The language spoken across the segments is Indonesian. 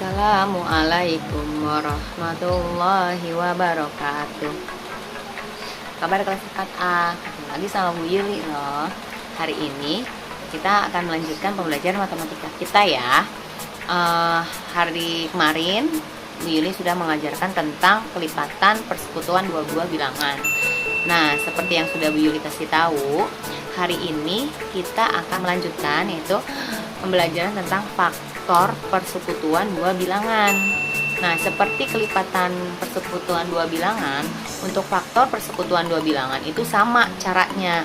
Assalamualaikum warahmatullahi wabarakatuh. Kabar kelas 4A, ketemu lagi sama Bu Yuli loh. Hari ini kita akan melanjutkan pembelajaran matematika kita ya. Hari kemarin Bu Yuli sudah mengajarkan tentang kelipatan persekutuan dua buah bilangan. Nah, seperti yang sudah Bu Yuli kasih tahu, hari ini kita akan melanjutkan yaitu pembelajaran tentang faktor persekutuan dua bilangan. Nah, seperti kelipatan persekutuan dua bilangan, untuk faktor persekutuan dua bilangan itu sama caranya.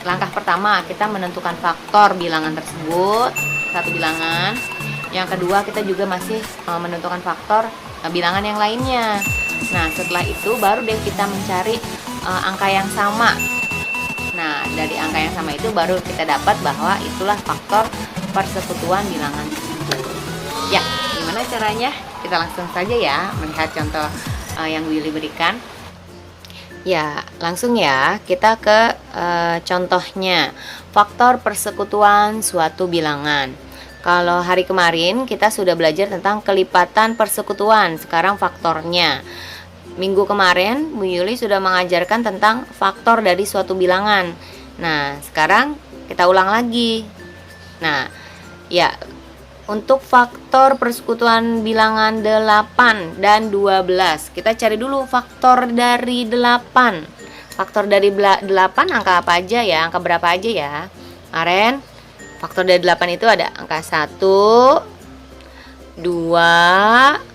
Langkah pertama kita menentukan faktor bilangan tersebut, satu bilangan. Yang kedua kita juga masih menentukan faktor bilangan yang lainnya. Nah, setelah itu baru deh kita mencari angka yang sama. Nah, dari angka yang sama itu baru kita dapat bahwa itulah faktor persekutuan bilangan tersebut. Ya, gimana caranya? Kita langsung saja ya melihat contoh yang Willy berikan. Ya, langsung ya kita ke contohnya. Faktor persekutuan suatu bilangan. Kalau hari kemarin kita sudah belajar tentang kelipatan persekutuan, sekarang faktornya. Minggu kemarin Bu Yuli sudah mengajarkan tentang faktor dari suatu bilangan. Nah, sekarang kita ulang lagi. Nah, ya, untuk faktor persekutuan bilangan 8 dan 12, kita cari dulu faktor dari 8. Faktor dari 8 angka apa aja ya? Angka berapa aja ya? Kemarin faktor dari 8 itu ada angka 1, 2,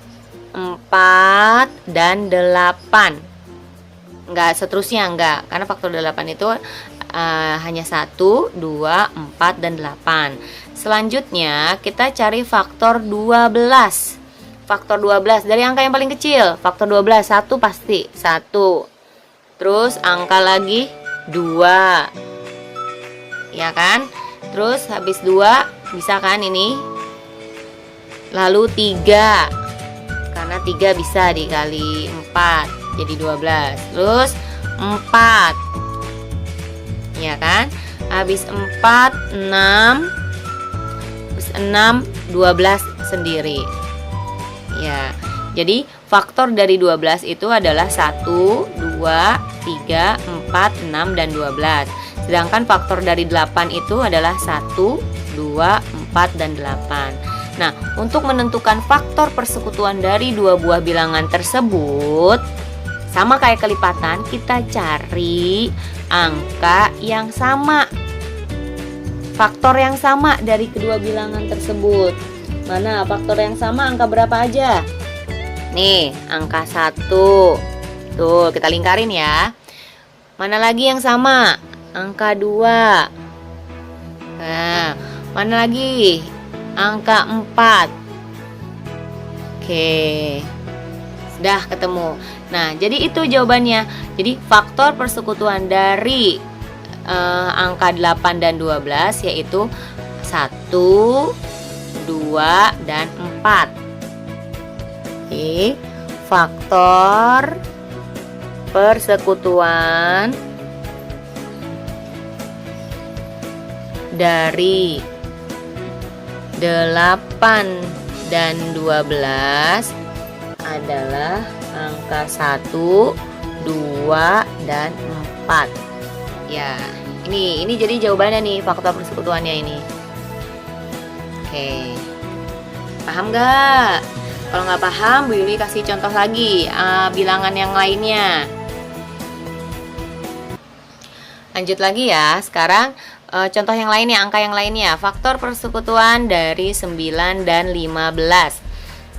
4, dan 8. Enggak seterusnya, enggak. Karena faktor 8 itu hanya 1, 2, 4, dan 8. Selanjutnya kita cari faktor 12. Faktor 12 dari angka yang paling kecil. Faktor 12, 1 pasti 1. Terus angka lagi 2. Ya kan? Terus habis 2 bisa kan ini? Lalu 3. Karena 3 bisa dikali 4 jadi 12. Terus 4. Ya kan? Habis 4 6. Habis 6 12 sendiri. Ya. Jadi faktor dari 12 itu adalah 1, 2, 3, 4, 6 dan 12. Sedangkan faktor dari 8 itu adalah 1, 2, 4 dan 8. Nah, untuk menentukan faktor persekutuan dari dua buah bilangan tersebut, sama kayak kelipatan, kita cari angka yang sama. Faktor yang sama dari kedua bilangan tersebut. Mana faktor yang sama, angka berapa aja? Nih, angka 1. Tuh, kita lingkarin ya. Mana lagi yang sama? Angka 2. Nah, mana lagi? Angka 4. Oke, sudah ketemu. Nah, jadi itu jawabannya. Jadi faktor persekutuan dari angka 8 dan 12 yaitu 1, 2, dan 4. Oke, faktor persekutuan dari 8 dan 12 adalah angka 1, 2, dan 4. Ya, ini jadi jawabannya nih, faktor persekutuannya ini. Oke, paham gak? Kalau nggak paham, Bu Yuli kasih contoh lagi bilangan yang lainnya. Lanjut lagi ya, sekarang contoh yang lainnya, angka yang lainnya. Faktor persekutuan dari 9 dan 15.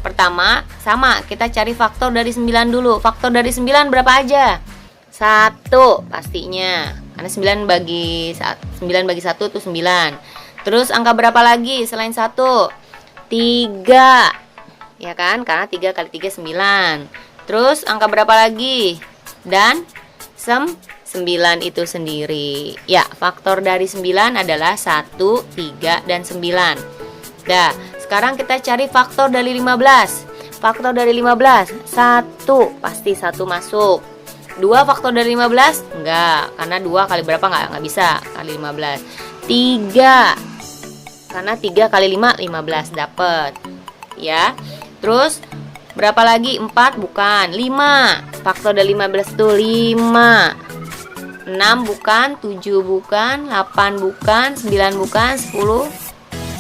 Pertama, sama, kita cari faktor dari 9 dulu. Faktor dari 9 berapa aja? 1 pastinya. Karena 9 bagi 1 itu 9. Terus angka berapa lagi selain 1? 3. Ya kan? Karena 3 kali 3 9. Terus angka berapa lagi? Dan 9 itu sendiri. Ya, faktor dari 9 adalah 1, 3, dan 9. Dah, sekarang kita cari faktor dari 15. Faktor dari 15, 1, pasti 1 masuk. 2 faktor dari 15? Enggak, karena 2 kali berapa enggak bisa, kali 15. 3, karena 3 kali 5, 15 dapat. ya. Terus berapa lagi? 4 bukan, 5. Faktor dari 15 itu 5. 6 bukan, 7 bukan, 8 bukan, 9 bukan, 10,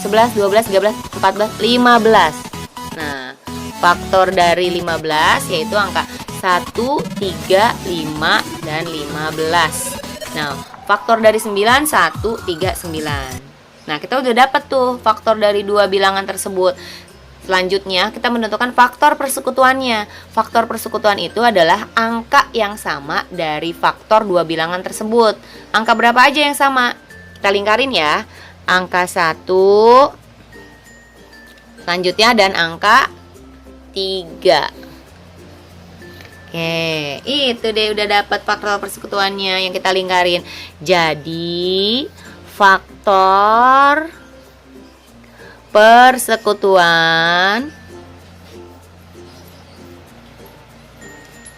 11, 12, 13, 14, 15. Nah, faktor dari 15 yaitu angka 1, 3, 5, dan 15. Nah, faktor dari 9, 1, 3, 9. Nah, kita udah dapat tuh faktor dari dua bilangan tersebut. Selanjutnya, kita menentukan faktor persekutuannya. Faktor persekutuan itu adalah angka yang sama dari faktor dua bilangan tersebut. Angka berapa aja yang sama? Kita lingkarin ya. Angka 1, selanjutnya dan angka 3. Oke, itu deh udah dapat faktor persekutuannya yang kita lingkarin. Jadi, faktor persekutuan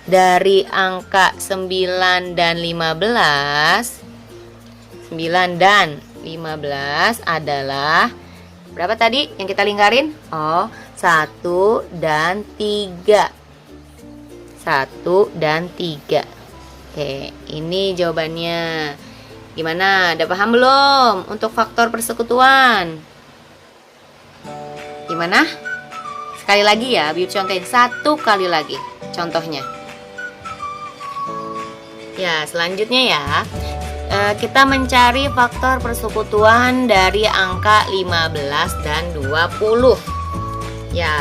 dari angka 9 dan 15 adalah berapa tadi yang kita lingkarin? Oh, 1 dan 3. 1 dan 3. Oke, ini jawabannya. Gimana? Udah paham belum untuk faktor persekutuan? Gimana? Sekali lagi ya, Biu contohin 1 kali lagi contohnya. Ya, selanjutnya ya, kita mencari faktor persekutuan dari angka 15 dan 20. Ya,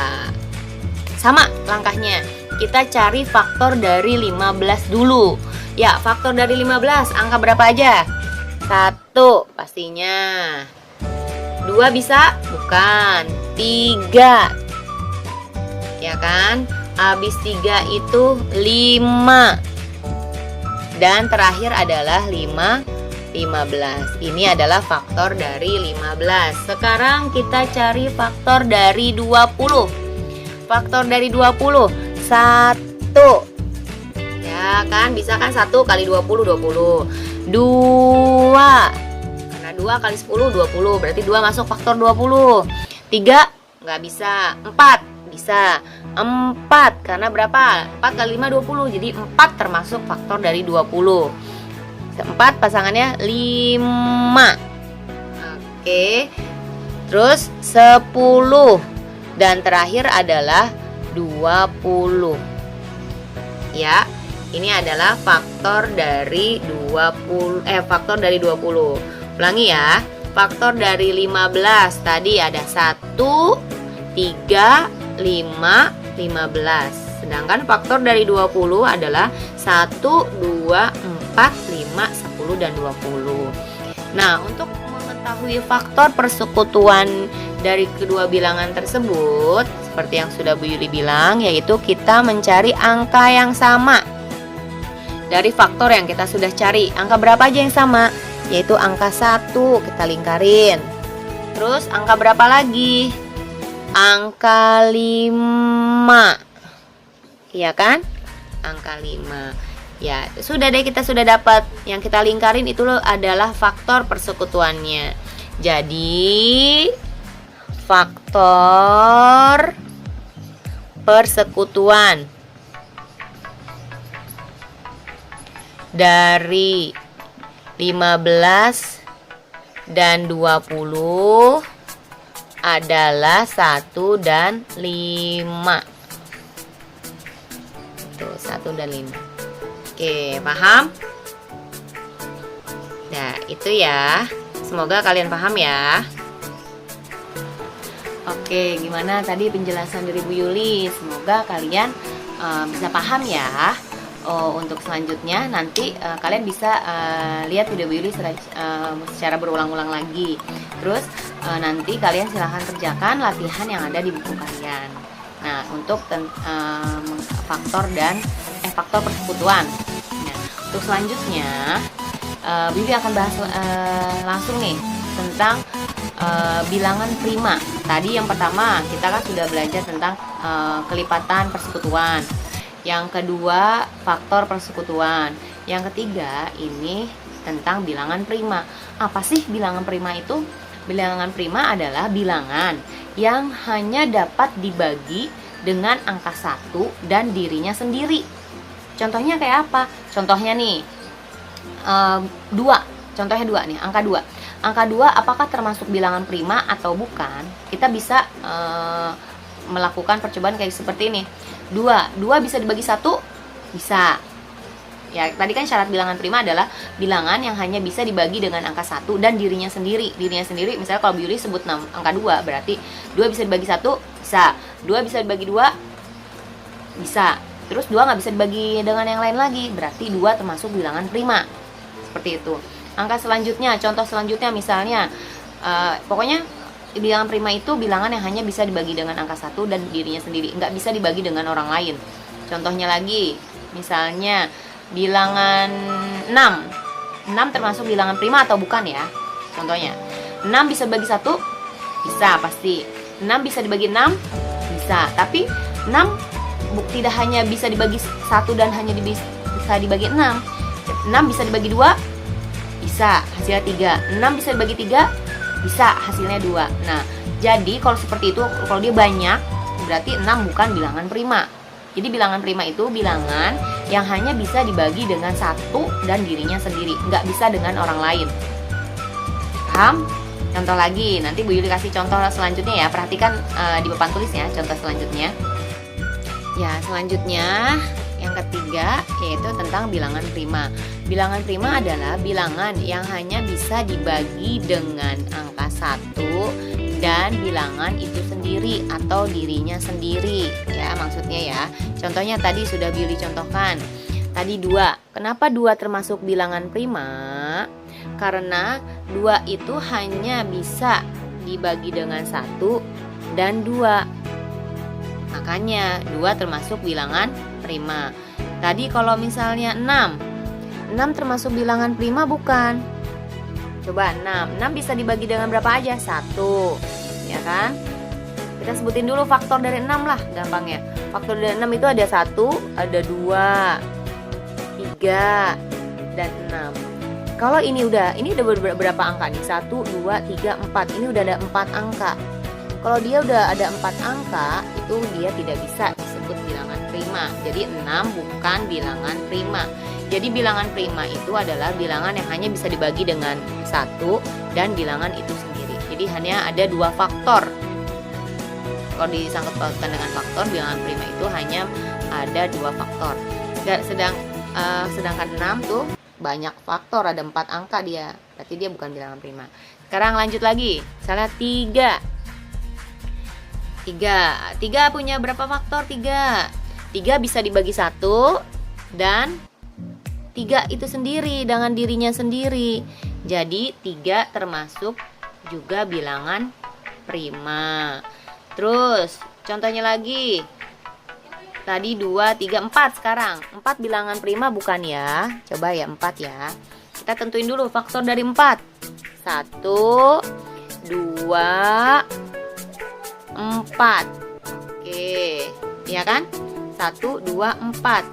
sama langkahnya. Kita cari faktor dari 15 dulu. Ya, faktor dari 15, angka berapa aja? 1 pastinya. 2 bisa? Bukan. 3. Ya kan? Habis 3 itu 5. Dan terakhir adalah 15. Ini adalah faktor dari 15. Sekarang kita cari faktor dari 20. Faktor dari 20, 1. Ya kan? Bisa kan 1 kali 20, 20. 2. Karena 2 kali 10, 20. Berarti 2 masuk faktor 20. 3 nggak bisa. 4 bisa. 4 karena berapa? 4 kali 5, 20. Jadi 4 termasuk faktor dari 20. 4 pasangannya 5. Oke. Terus 10. Dan terakhir adalah 20. Ya, ini adalah faktor dari 20. Ulangi ya. Faktor dari 15 tadi ada 1, 3, 5, 15. Sedangkan faktor dari 20 adalah 1, 2, 4, 5, 10, dan 20. Nah, untuk mengetahui faktor persekutuan dari kedua bilangan tersebut, seperti yang sudah Bu Yuli bilang, yaitu kita mencari angka yang sama dari faktor yang kita sudah cari. Angka berapa aja yang sama? Yaitu angka 1, kita lingkarin. Terus angka berapa lagi? Angka 5. Iya kan? Angka 5. Ya, sudah deh, kita sudah dapat. Yang kita lingkarin itu adalah faktor persekutuannya. Jadi, faktor persekutuan dari 15 dan 20 adalah 1 dan 5. Tuh, 1 dan 5. Oke, paham? Nah, itu ya. Semoga kalian paham ya. Oke, gimana tadi penjelasan dari Bu Yuli? Semoga kalian bisa paham ya. Untuk selanjutnya nanti kalian bisa lihat video Bu Yuli secara berulang-ulang lagi. Terus nanti kalian silahkan kerjakan latihan yang ada di buku kalian. Nah, untuk faktor persekutuan. Nah, untuk selanjutnya Bu Yuli akan bahas langsung nih tentang bilangan prima. Tadi yang pertama kita kan sudah belajar tentang kelipatan persekutuan. Yang kedua, faktor persekutuan. Yang ketiga, ini tentang bilangan prima. Apa sih bilangan prima itu? Bilangan prima adalah bilangan yang hanya dapat dibagi dengan angka 1 dan dirinya sendiri. Contohnya kayak apa? Contohnya nih, 2. Contohnya 2 nih, angka 2. Angka 2 apakah termasuk bilangan prima atau bukan? Kita bisa melakukan percobaan kayak seperti ini. 2 bisa dibagi 1? Bisa. Ya, tadi kan syarat bilangan prima adalah bilangan yang hanya bisa dibagi dengan angka 1 dan dirinya sendiri. Dirinya sendiri, misalnya kalau Bu Yuli sebut angka 2, berarti 2 bisa dibagi 1? Bisa. 2 bisa dibagi 2? Bisa. Terus 2 nggak bisa dibagi dengan yang lain lagi, berarti 2 termasuk bilangan prima. Seperti itu. Angka selanjutnya, contoh selanjutnya misalnya, pokoknya bilangan prima itu bilangan yang hanya bisa dibagi dengan angka 1 dan dirinya sendiri, nggak bisa dibagi dengan orang lain. Contohnya lagi, misalnya bilangan 6 termasuk bilangan prima atau bukan ya? Contohnya 6 bisa dibagi 1? Bisa, pasti. 6 bisa dibagi 6? Bisa. Tapi 6 tidak hanya bisa dibagi 1 dan hanya bisa dibagi 6. 6 bisa dibagi 2? Bisa, hasilnya 3. 6 bisa dibagi 3? Bisa, hasilnya 2. Nah, jadi kalau seperti itu, kalau dia banyak, berarti 6 bukan bilangan prima. Jadi bilangan prima itu bilangan yang hanya bisa dibagi dengan 1 dan dirinya sendiri, nggak bisa dengan orang lain. Paham? Contoh lagi, nanti Bu Yuli kasih contoh selanjutnya ya. Perhatikan di papan tulis ya, contoh selanjutnya. Ya, selanjutnya yang ketiga yaitu tentang bilangan prima. Bilangan prima adalah bilangan yang hanya bisa dibagi dengan angka 1 dan bilangan itu sendiri atau dirinya sendiri ya, maksudnya ya. Contohnya tadi sudah Billy contohkan. Tadi 2. Kenapa 2 termasuk bilangan prima? Karena 2 itu hanya bisa dibagi dengan 1 dan 2. Makanya 2 termasuk bilangan prima. Tadi kalau misalnya 6 termasuk bilangan prima bukan? Coba 6 bisa dibagi dengan berapa aja? 1, ya kan? Kita sebutin dulu faktor dari 6 lah, gampangnya. Faktor dari 6 itu ada 1, ada 2, 3, dan 6. Kalau ini udah berapa angka nih? 1, 2, 3, 4. Ini udah ada 4 angka. Kalau dia udah ada 4 angka, itu dia tidak bisa disebut bilangan prima. Jadi 6 bukan bilangan prima. Jadi bilangan prima itu adalah bilangan yang hanya bisa dibagi dengan 1 dan bilangan itu sendiri. Jadi hanya ada 2 faktor. Kalau disangkut pautkan dengan faktor, bilangan prima itu hanya ada 2 faktor. Sedangkan 6 tuh banyak faktor, ada 4 angka dia. Berarti dia bukan bilangan prima. Sekarang lanjut lagi. Misalnya 3 punya berapa faktor? 3 bisa dibagi 1 dan 3 itu sendiri dengan dirinya sendiri. Jadi 3 termasuk juga bilangan prima. Terus contohnya lagi. Tadi 2, 3, 4 sekarang. 4 bilangan prima bukan ya? Coba ya 4 ya. Kita tentuin dulu faktor dari 4. 1, 2, 4. Oke, ya kan? 1, 2, 4.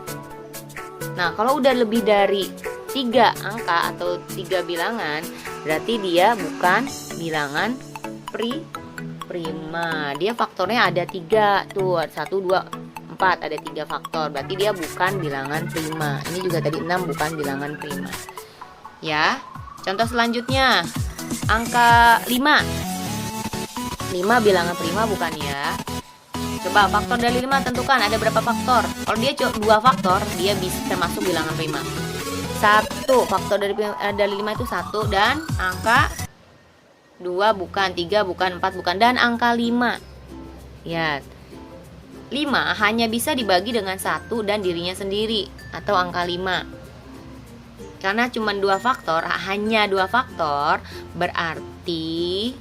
Nah, kalau udah lebih dari 3 angka atau 3 bilangan, berarti dia bukan bilangan prima. Dia faktornya ada 3 tuh, 1, 2, 4, ada 3 faktor. Berarti dia bukan bilangan prima. Ini juga tadi 6 bukan bilangan prima. Ya. Contoh selanjutnya, angka 5. 5 bilangan prima bukan ya? Coba faktor dari 5 tentukan ada berapa faktor. Kalau dia cuma 2 faktor, dia bisa termasuk bilangan prima. 1 faktor dari 5 itu 1 dan angka 2 bukan, 3 bukan, 4 bukan, dan angka 5. Ya. 5 hanya bisa dibagi dengan 1 dan dirinya sendiri atau angka 5. Karena cuma 2 faktor, hanya 2 faktor, berarti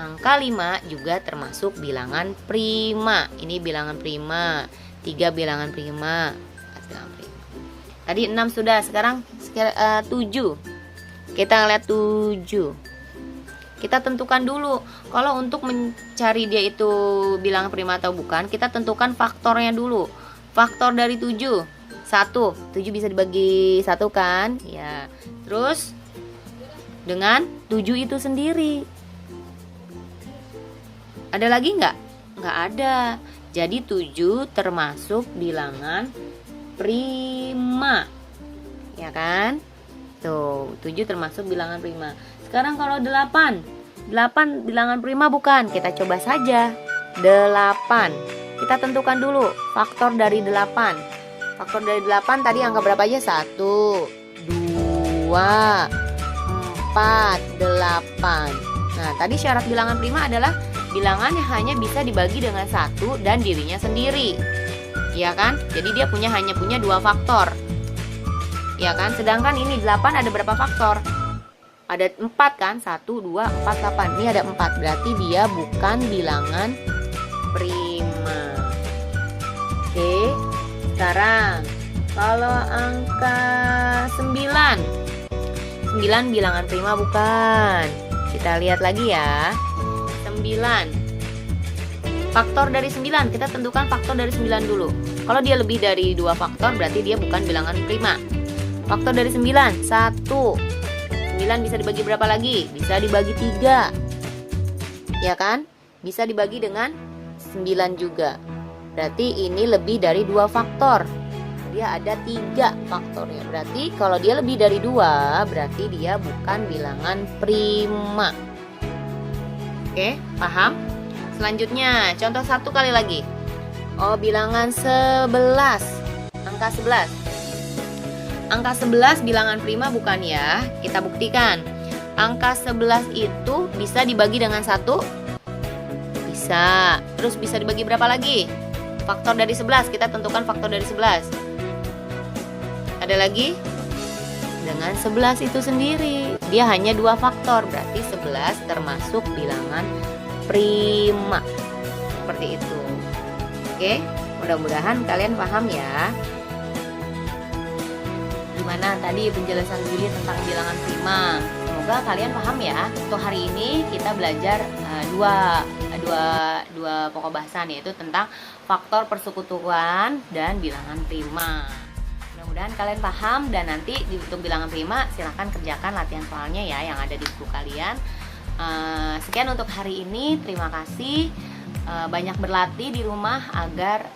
angka 5 juga termasuk bilangan prima. Ini bilangan prima. 3 bilangan prima. Tadi 6 sudah, sekarang 7. Kita lihat 7. Kita tentukan dulu. Kalau untuk mencari dia itu bilangan prima atau bukan, kita tentukan faktornya dulu. Faktor dari 7. 1. 7 bisa dibagi 1 kan? Ya. Terus dengan 7 itu sendiri. Ada lagi nggak? Nggak ada. Jadi 7 termasuk bilangan prima. Ya kan? Tuh, 7 termasuk bilangan prima. Sekarang kalau 8 bilangan prima bukan? Kita coba saja. 8. Kita tentukan dulu faktor dari 8. Faktor dari 8 tadi angka berapa aja? 1, 2, 4, 8. Nah, tadi syarat bilangan prima adalah bilangan yang hanya bisa dibagi dengan 1 dan dirinya sendiri. Ya kan? Jadi dia hanya punya 2 faktor. Ya kan? Sedangkan ini 8 ada berapa faktor? Ada 4 kan? 1, 2, 4, 8. Ini ada 4. Berarti dia bukan bilangan prima. Oke. Sekarang kalau angka 9 bilangan prima bukan. Kita lihat lagi ya. 9. Faktor dari 9, kita tentukan faktor dari 9 dulu. Kalau dia lebih dari 2 faktor berarti dia bukan bilangan prima. Faktor dari 9, 1. 9 bisa dibagi berapa lagi? Bisa dibagi 3. Ya kan? Bisa dibagi dengan 9 juga. Berarti ini lebih dari 2 faktor. Dia ada 3 faktornya. Berarti kalau dia lebih dari 2, berarti dia bukan bilangan prima. Oke, paham? Selanjutnya, contoh 1 kali lagi. Oh, bilangan 11. Angka 11. Angka 11 bilangan prima bukan ya? Kita buktikan. Angka 11 itu bisa dibagi dengan 1? Bisa. Terus bisa dibagi berapa lagi? Faktor dari 11, kita tentukan faktor dari 11. Ada lagi? Dengan 11 itu sendiri. Dia hanya 2 faktor, berarti 11 termasuk bilangan prima. Seperti itu. Oke, mudah-mudahan kalian paham ya. Gimana tadi penjelasan Willy tentang bilangan prima? Semoga kalian paham ya. Untuk hari ini kita belajar dua pokok bahasan, yaitu tentang faktor persekutuan dan bilangan prima. Mudah-mudahan kalian paham, dan nanti untuk bilangan prima silahkan kerjakan latihan soalnya ya yang ada di buku kalian. Sekian untuk hari ini. Terima kasih. Banyak berlatih di rumah agar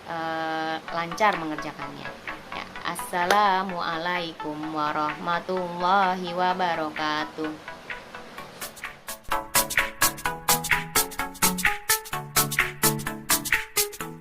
lancar mengerjakannya. Ya, assalamualaikum warahmatullahi wabarakatuh.